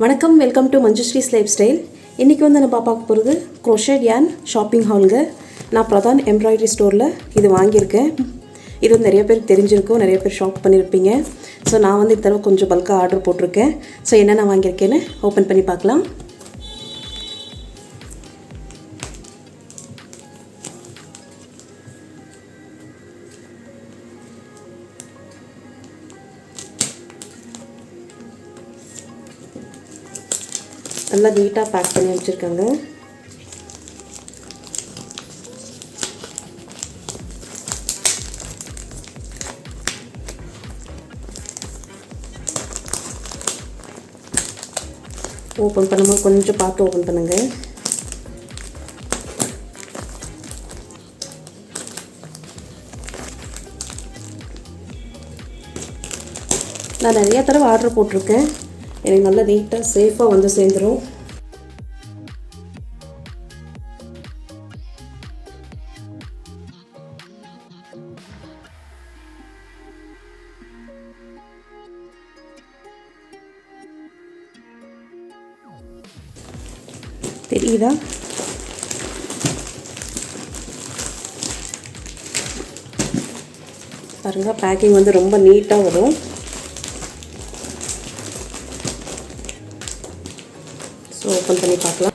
வணக்கம், welcome to மஞ்சுஸ்ரீஸ் life style. இன்றைக்கி வந்து நான் பார்க்க போகிறது crochet yarn ஷாப்பிங் ஹாலுங்க. நான் பிரதான் எம்ப்ராய்டரி ஸ்டோரில் இது வாங்கியிருக்கேன். இது வந்து நிறைய பேருக்கு தெரிஞ்சிருக்கும், நிறைய பேர் ஷாப் பண்ணியிருப்பீங்க. ஸோ நான் வந்து இந்த தடவை கொஞ்சம் பல்காக ஆர்டர் போட்டிருக்கேன். ஸோ என்னென்ன வாங்கியிருக்கேன்னு ஓப்பன் பண்ணி பார்க்கலாம். நல்லா நீட்டாக பேக் பண்ணி வச்சுருக்காங்க. ஓப்பன் பண்ணும்போது கொஞ்சம் பார்த்து ஓப்பன் பண்ணுங்க. நான் நிறைய தடவை ஆர்டர் போட்டிருக்கேன். எனக்கு நல்லா நீட்டாக சேஃபாக வந்து சேர்ந்துடும். தெரியுதா? பாருங்க, பேக்கிங் வந்து ரொம்ப நீட்டாக வரும். ஸோ ஓப்பன் பண்ணி பார்க்கலாம்.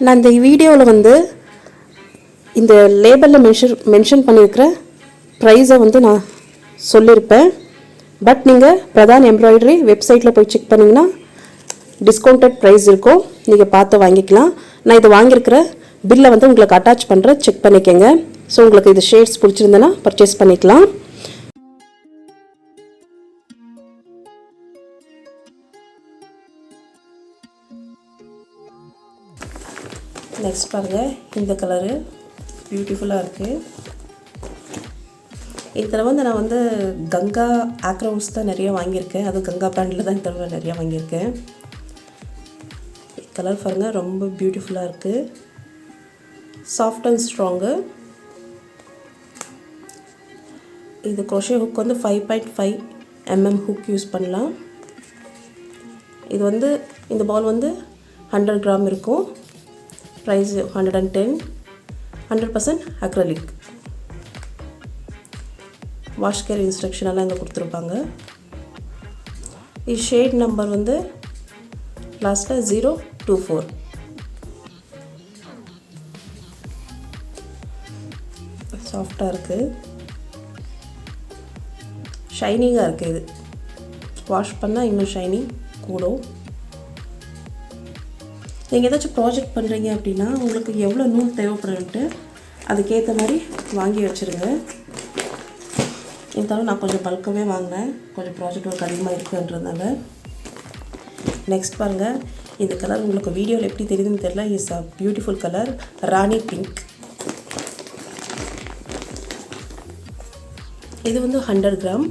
நான் இந்த வீடியோவில் வந்து இந்த லேபலில் மென்ஷன் பண்ணியிருக்கிற ப்ரைஸை வந்து நான் சொல்லியிருப்பேன். பட் நீங்கள் பிரதான் எம்ப்ராய்டரி வெப்சைட்டில் போய் செக் பண்ணிங்கன்னா டிஸ்கவுண்டட் ப்ரைஸ் இருக்கும், நீங்கள் பார்த்து வாங்கிக்கலாம். நான் இதை வாங்கியிருக்கிற பில்லை வந்து உங்களுக்கு அட்டாச் பண்ணுறேன், செக் பண்ணிக்கோங்க. ஸோ உங்களுக்கு இது ஷேட்ஸ் பிடிச்சிருந்தேன்னா பர்ச்சேஸ் பண்ணிக்கலாம். நெக்ஸ்ட் பாருங்கள், இந்த கலரு பியூட்டிஃபுல்லாக இருக்குது. இதில் வந்து நான் வந்து கங்கா ஆக்ரோஸ் தான் நிறைய வாங்கியிருக்கேன். அது கங்கா பிராண்டில் தான் இந்த தடவை நிறையா வாங்கியிருக்கேன். கலர் பாருங்கள், ரொம்ப பியூட்டிஃபுல்லாக இருக்குது. Soft and strong. இது crochet ஹுக் வந்து 5.5 mm ஹுக் யூஸ் பண்ணலாம். இது வந்து இந்த பால் வந்து 100 கிராம் இருக்கும். Price 110. 100% Acrylic. Wash care instruction எல்லாம் இங்கே கொடுத்துருப்பாங்க. இது ஷேட் நம்பர் வந்து லாஸ்ட்டில் 024. சாஃப்டாக இருக்குது, ஷைனிங்காக இருக்குது. இது வாஷ் பண்ணால் இன்னும் ஷைனிங் கூடும். நீங்கள் ஏதாச்சும் ப்ராஜெக்ட் பண்ணுறீங்க அப்படின்னா உங்களுக்கு எவ்வளோ நூல் தேவைப்படுன்ட்டு அதுக்கேற்ற மாதிரி வாங்கி வச்சுருங்க. இருந்தாலும் நான் கொஞ்சம் பல்காகவே வாங்கினேன், கொஞ்சம் ப்ராஜெக்ட் ஒர்க் அதிகமாக இருக்குன்றதுனால. நெக்ஸ்ட் பாருங்கள், இந்த கலர் உங்களுக்கு வீடியோவில் எப்படி தெரியுதுன்னு தெரியல. Is a beautiful colour, Rani pink. இது வந்து 100 கிராம்.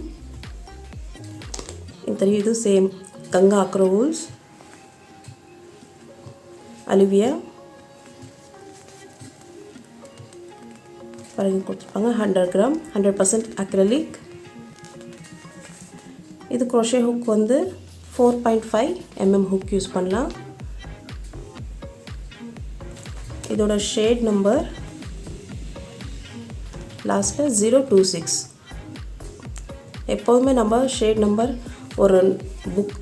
தெரியும், இது சேம் கங்கா அக்ரோவூல்ஸ் அலிவியா பாருங்க கொடுத்துருப்பாங்க. 100 கிராம், 100% Acrylic. இது crochet ஹுக் வந்து 4.5 mm ஹுக் யூஸ் பண்ணலாம். இதோட ஷேட் நம்பர் லாஸ்ட்டில் 026. எப்போதுமே நம்ம ஷேட் நம்பர்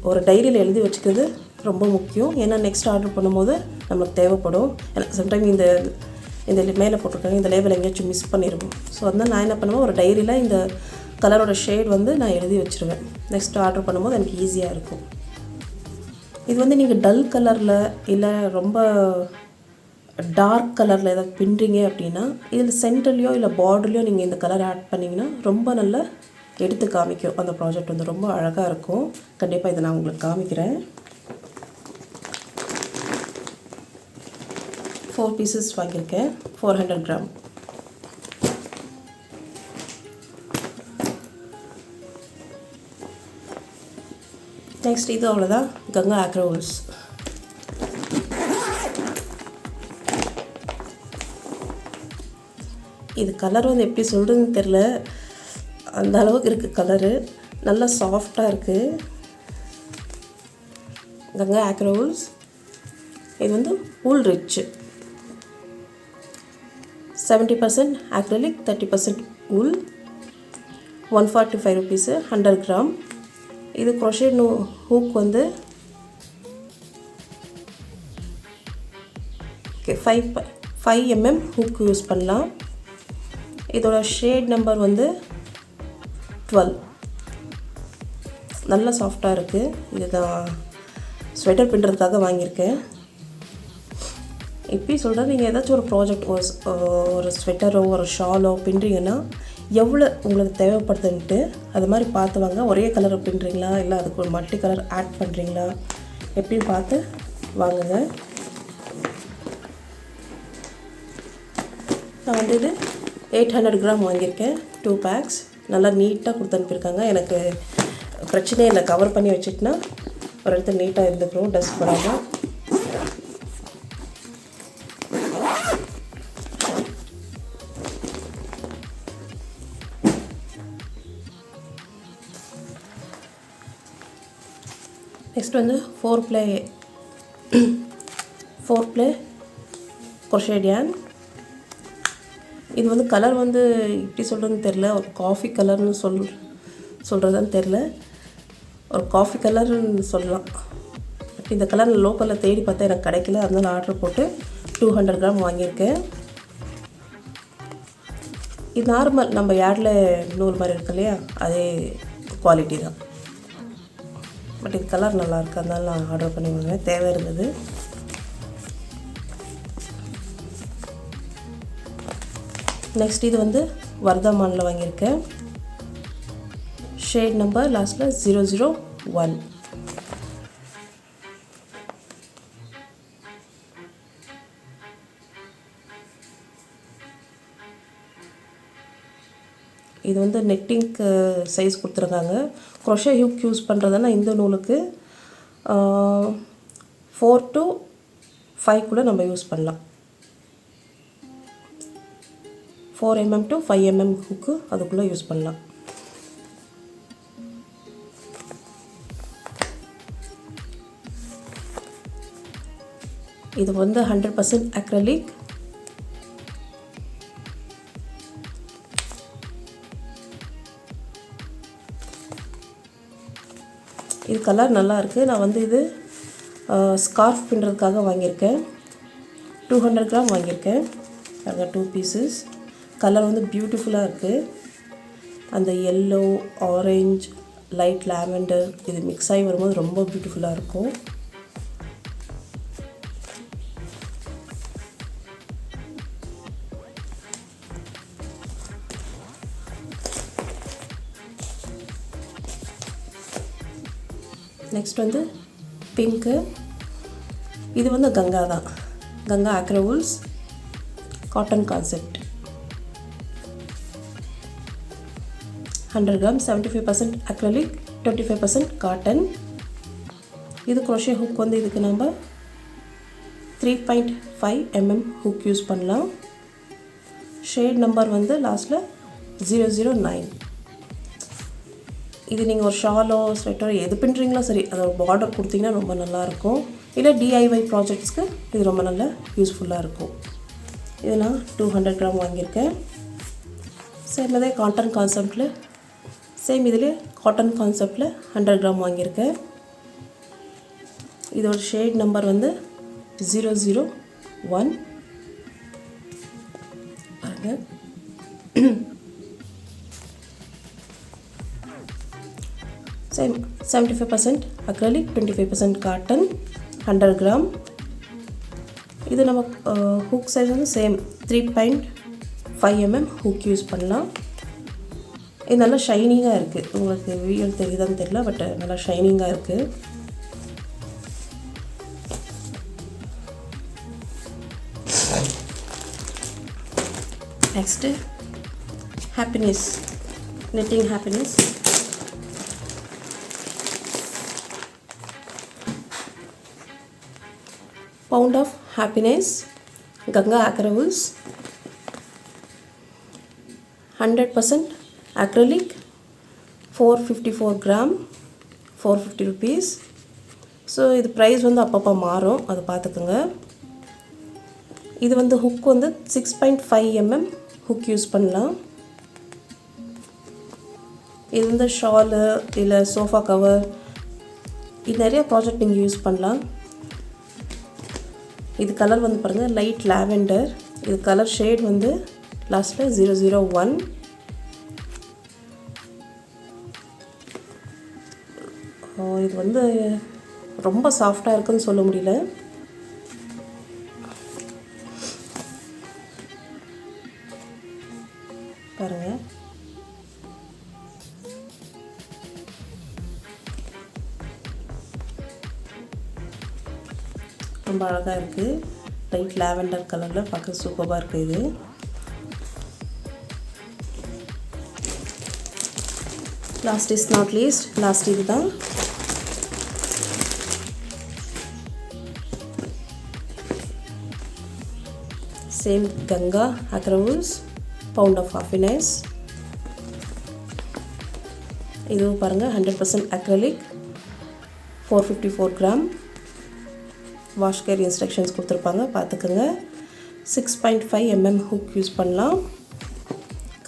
ஒரு டைரியில் எழுதி வச்சுக்கிறது ரொம்ப முக்கியம். ஏன்னா நெக்ஸ்ட் ஆர்டர் பண்ணும்போது நம்மளுக்கு தேவைப்படும். எனக்கு சம்டைம் இந்த மேலே போட்டிருக்காங்க, இந்த லேபிள் எங்கேயாச்சும் மிஸ் பண்ணிடுவோம். ஸோ அதனால் நான் என்ன பண்ணுவேன், ஒரு டைரியில் இந்த கலரோட ஷேட் வந்து நான் எழுதி வச்சுருவேன். நெக்ஸ்ட் ஆர்டர் பண்ணும்போது எனக்கு ஈஸியாக இருக்கும். இது வந்து நீங்கள் டல் கலரில் இல்லை ரொம்ப டார்க் கலரில் ஏதாவது பின்னுறீங்க அப்படின்னா இதில் சென்டர்லையோ இல்லை பார்டர்லையோ நீங்கள் இந்த கலர் ஆட் பண்ணிங்கன்னா ரொம்ப நல்லா எடுத்து காமிக்கும். அந்த ப்ராஜெக்ட் வந்து ரொம்ப அழகாக இருக்கும். கண்டிப்பாக இதை நான் உங்களுக்கு காமிக்கிறேன். 4 பீசஸ் வாங்கியிருக்கேன், 400 கிராம். நெக்ஸ்ட் இது அவ்வளோதான், கங்கா ஆக்ரோல்ஸ். இது கலர் வந்து எப்படி சொல்கிறதுன்னு தெரில, அந்த அளவுக்கு இருக்குது கலரு. நல்லா சாஃப்டாக இருக்குது. கங்கா ஆக்ரோல்ஸ். இது வந்து wool rich, 70% acrylic, 30% wool, 145 rupees, 100 gram. இது crochet ஹூக் வந்து 5 mm ஹூக் யூஸ் பண்ணலாம். இதோட ஷேட் நம்பர் வந்து 12. நல்லா சாஃப்டாக இருக்குது. இது தான் ஸ்வெட்டர் பின்னுறதுக்காக வாங்கியிருக்கேன். இப்படி சொல்கிறேன், நீங்கள் ஏதாச்சும் ஒரு ப்ராஜெக்ட் ஒரு ஸ்வெட்டரோ ஒரு ஷாலோ பின்னுறீங்கன்னா எவ்வளோ உங்களுக்கு தேவைப்படுதுன்ட்டு அது மாதிரி பார்த்து வாங்க. ஒரே கலரை பின்னுறீங்களா இல்லை அதுக்கு ஒரு மல்டி கலர் ஆட் பண்ணுறீங்களா எப்படின்னு பார்த்து வாங்குங்க. நான் வந்து இது 800 கிராம் வாங்கியிருக்கேன், 2 பேக்ஸ். நல்லா நீட்டாக கொடுத்து அனுப்பியிருக்காங்க. எனக்கு பிரச்சனையே இல்லை, கவர் பண்ணி வச்சுட்டுனா ஒரு இடத்துல நீட்டாக இருந்துக்கிறோம், டஸ்ட் படாமல். நெக்ஸ்ட் வந்து 4 ப்ளே crochet yarn. இது வந்து கலர் வந்து எப்படி சொல்கிறதுன்னு தெரில, ஒரு காஃபி கலர்னு சொல்கிறதுன்னு தெரில, ஒரு காஃபி கலர்னு சொல்லலாம். இந்த கலர் லோக்கலில் தேடி பார்த்தா எனக்கு கிடைக்கல, அதனால ஆர்டர் போட்டு 200 கிராம் வாங்கியிருக்கேன். இது நார்மல் நம்ம யார்டில் நூல் மாதிரி இருக்கு இல்லையா, அதே குவாலிட்டி தான். பட் இது கலர் நல்லாயிருக்கு, அதனால நான் ஆர்டர் பண்ணி வாங்கினேன், தேவை இருந்தது. நெக்ஸ்ட் இது வந்து வர்தமானில் வாங்கியிருக்கேன். ஷேட் நம்பர் லாஸ்ட்டில் 001. இது வந்து நெட்டிங்க்கு சைஸ் கொடுத்துருக்காங்க. crochet ஹூக் யூஸ் பண்ணுறதுனா இந்த நூலுக்கு 4 to 5 கூட நம்ம யூஸ் பண்ணலாம். 4 mm to 5 mm ஹூக்கு அதுக்குள்ளே யூஸ் பண்ணலாம். இது வந்து 100% acrylic. இது கலர் நல்லா இருக்குது. நான் வந்து இது ஸ்கார்ஃப் பின்னுறதுக்காக வாங்கியிருக்கேன். 200 கிராம் வாங்கியிருக்கேன். பாருங்கள், 2 பீசஸ். கலர் வந்து பியூட்டிஃபுல்லாக இருக்குது. அந்த எல்லோ, ஆரஞ்ச், லைட் லாவெண்டர் இது மிக்ஸ் ஆகி வரும்போது ரொம்ப பியூட்டிஃபுல்லாக இருக்கும். நெக்ஸ்ட் வந்து பிங்க்கு. இது வந்து கங்கா தான், கங்கா ஆக்ரோல்ஸ் cotton concept. 100 gram, 75% acrylic, 25% cotton. இது crochet ஹூக் வந்து இதுக்கு நம்ம 3.5 mm ஹூக் யூஸ் பண்ணலாம். ஷேட் நம்பர் வந்து லாஸ்ட்டில் 009. இது நீங்கள் ஒரு ஷாலோ ஸ்வெட்டரோ எது பின்னுறீங்களோ சரி, அதை ஒரு பார்டர் கொடுத்தீங்கன்னா ரொம்ப நல்லாயிருக்கும். இல்லை DIY ப்ராஜெக்ட்ஸ்க்கு இது ரொம்ப நல்லா யூஸ்ஃபுல்லாக இருக்கும். இது நான் 200 கிராம் வாங்கியிருக்கேன். சேம் இதே காட்டன் கான்செப்டில், சேம் இதிலே காட்டன் கான்செப்டில் 100 கிராம் வாங்கியிருக்கேன். இதோட ஷேட் நம்பர் வந்து 001. பாருங்கள், Same 75% acrylic, 25% cotton, 100 gram. இது நம்ம ஹூக் சைஸ் வந்து சேம் 3.5 mm ஹூக் யூஸ் பண்ணலாம். இது நல்லா ஷைனிங்காக இருக்குது. உங்களுக்கு வீடியோ தெரியுதான்னு தெரியல, பட் நல்லா ஷைனிங்காக இருக்குது. Next happiness, knitting happiness. Pound of happiness, Ganga acrylics, 100% acrylic, 454 gram, 450 rupees. So இது ப்ரைஸ் வந்து அப்பப்போ மாறும், அதை பார்த்துக்குங்க. இது வந்து ஹுக் வந்து 6.5 mm ஹுக் யூஸ் பண்ணலாம். இது வந்து ஷாலு இல்லை சோஃபா கவர், இது நிறைய ப்ராஜெக்ட் நீங்கள் யூஸ் பண்ணலாம். இது கலர் வந்து பாருங்கள் லைட் லாவெண்டர். இது கலர் ஷேட் வந்து லாஸ்ட்டில் 001. இது வந்து ரொம்ப சாஃப்டாக இருக்குன்னு சொல்ல முடியல. பாருங்கள், ரொம்ப அழகாக இருக்குது. லைட் லாவெண்டர் கலரில் பார்க்க சூப்பராக இருக்குது. இது last is not least, last இது தான். Same Ganga acrylics, pound of happiness. இதுவும் பாருங்கள் 100% acrylic, 454 gram. Wash care instructions கொடுத்துருப்பாங்க, பார்த்துக்குங்க. 6.5 mm ஹுக் யூஸ் பண்ணலாம்.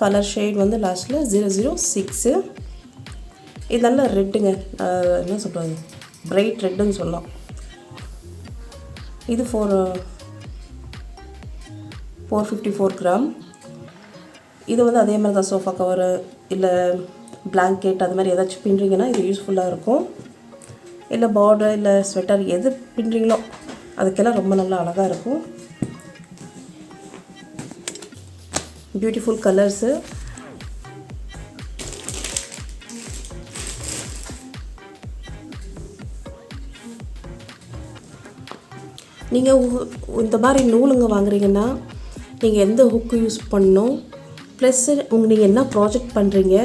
கலர் ஷேட் வந்து லாஸ்ட்டில் 006. இது நல்ல ரெட்டுங்க, என்ன சொல்கிறது, பிரைட் ரெட்டுன்னு சொல்லலாம். இது 454 gram. இது வந்து அதே மாதிரி தான் சோஃபா கவரு இல்லை பிளாங்கெட் அது மாதிரி ஏதாச்சும் பின்னுறீங்கன்னா இது யூஸ்ஃபுல்லாக இருக்கும். இல்லை பார்டர் இல்லை ஸ்வெட்டர் எது பின்னுறீங்களோ அதுக்கெல்லாம் ரொம்ப நல்லா அழகாக இருக்கும். Beautiful colours. நீங்கள் இந்த மாதிரி நூலுங்க வாங்குறீங்கன்னா நீங்கள் எந்த ஹுக்கு யூஸ் பண்ணணும், ப்ளஸ்ஸு நீங்கள் என்ன ப்ராஜெக்ட் பண்ணுறீங்க,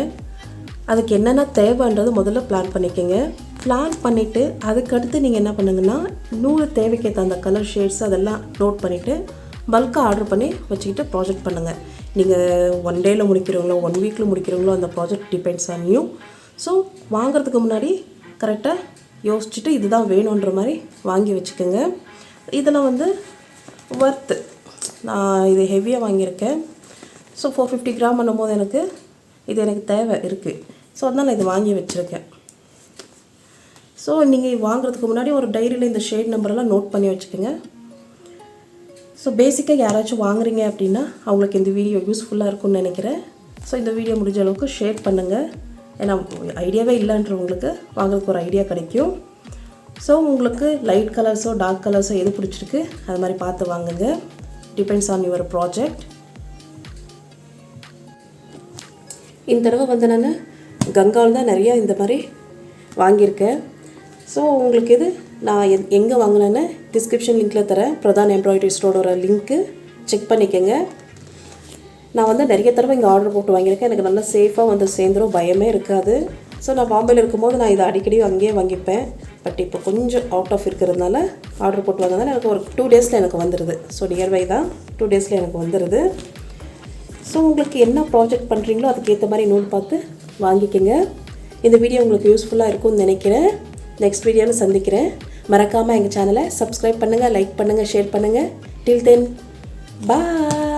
அதுக்கு என்னென்ன தேவைன்றது முதல்ல பிளான் பண்ணிக்கோங்க. பிளான் பண்ணிவிட்டு அதுக்கடுத்து நீங்கள் என்ன பண்ணுங்கன்னா நூறு தேவைக்கேற்ற அந்த கலர் ஷேட்ஸ் அதெல்லாம் நோட் பண்ணிவிட்டு பல்காக ஆர்டர் பண்ணி வச்சுக்கிட்டு ப்ராஜெக்ட் பண்ணுங்கள். நீங்கள் 1 டேயில் முடிக்கிறவங்களோ 1 வீக்கில் முடிக்கிறவங்களோ அந்த project depends on you. So வாங்குறதுக்கு முன்னாடி கரெக்டாக யோசிச்சுட்டு இதுதான் வேணுன்ற மாதிரி வாங்கி வச்சுக்கோங்க. இதெல்லாம் வந்து ஒர்த்து. நான் இது ஹெவியாக வாங்கியிருக்கேன். ஸோ 450 gram பண்ணும்போது இது எனக்கு தேவை இருக்குது. ஸோ அதனால் நான் இது வாங்கி வச்சுருக்கேன். ஸோ நீங்கள் வாங்குறதுக்கு முன்னாடி ஒரு டைரியில் இந்த ஷேட் நம்பரெல்லாம் நோட் பண்ணி வச்சுக்கோங்க. ஸோ பேசிக்காக யாராச்சும் வாங்குறீங்க அப்படின்னா அவங்களுக்கு இந்த வீடியோ யூஸ்ஃபுல்லாக இருக்கும்னு நினைக்கிறேன். ஸோ இந்த வீடியோ முடிஞ்ச அளவுக்கு ஷேர் பண்ணுங்கள். ஏன்னா ஐடியாவே இல்லைன்றவங்களுக்கு வாங்குறதுக்கு ஒரு ஐடியா கிடைக்கும். ஸோ உங்களுக்கு லைட் கலர்ஸோ டார்க் கலர்ஸோ எது பிடிச்சிருக்கு அது மாதிரி பார்த்து வாங்குங்க. Depends on your project. இந்த தடவை வந்து நான் கங்காவில் தான் நிறையா இந்த மாதிரி வாங்கியிருக்கேன். ஸோ உங்களுக்கு இது நான் எங்கே வாங்கினேன்னு டிஸ்கிரிப்ஷன் லிங்க்கில் தரேன். பிரதான் எம்ப்ராய்டரி ஸ்டோரோட லிங்க்கு செக் பண்ணிக்கோங்க. நான் வந்து நிறைய தடவை இங்கே ஆர்டர் போட்டு வாங்கியிருக்கேன். எனக்கு நல்லா சேஃபாக வந்து சேர்ந்துடும், பயமே இருக்காது. ஸோ நான் பாம்பேயில் இருக்கும்போது நான் இதை அடிக்கடி அங்கேயே வாங்கிப்பேன். பட் இப்போ கொஞ்சம் அவுட் ஆஃப் இருக்கிறதுனால ஆர்டர் போட்டு வாங்கினதால எனக்கு ஒரு 2 daysல எனக்கு வந்துடுது. ஸோ நியர்பை தான் 2 daysல எனக்கு வந்துடுது. ஸோ உங்களுக்கு என்ன ப்ராஜெக்ட் பண்ணுறீங்களோ அதுக்கேற்ற மாதிரி நூல் பார்த்து வாங்கிக்கோங்க. இந்த வீடியோ உங்களுக்கு யூஸ்ஃபுல்லாக இருக்கும்னு நினைக்கிறேன். நெக்ஸ்ட் வீடியோவில் சந்திக்கிறேன். மறக்காமல் எங்கள் சேனலை சப்ஸ்கிரைப் பண்ணுங்கள், லைக் பண்ணுங்கள், ஷேர் பண்ணுங்கள். டில் தென் பாய்.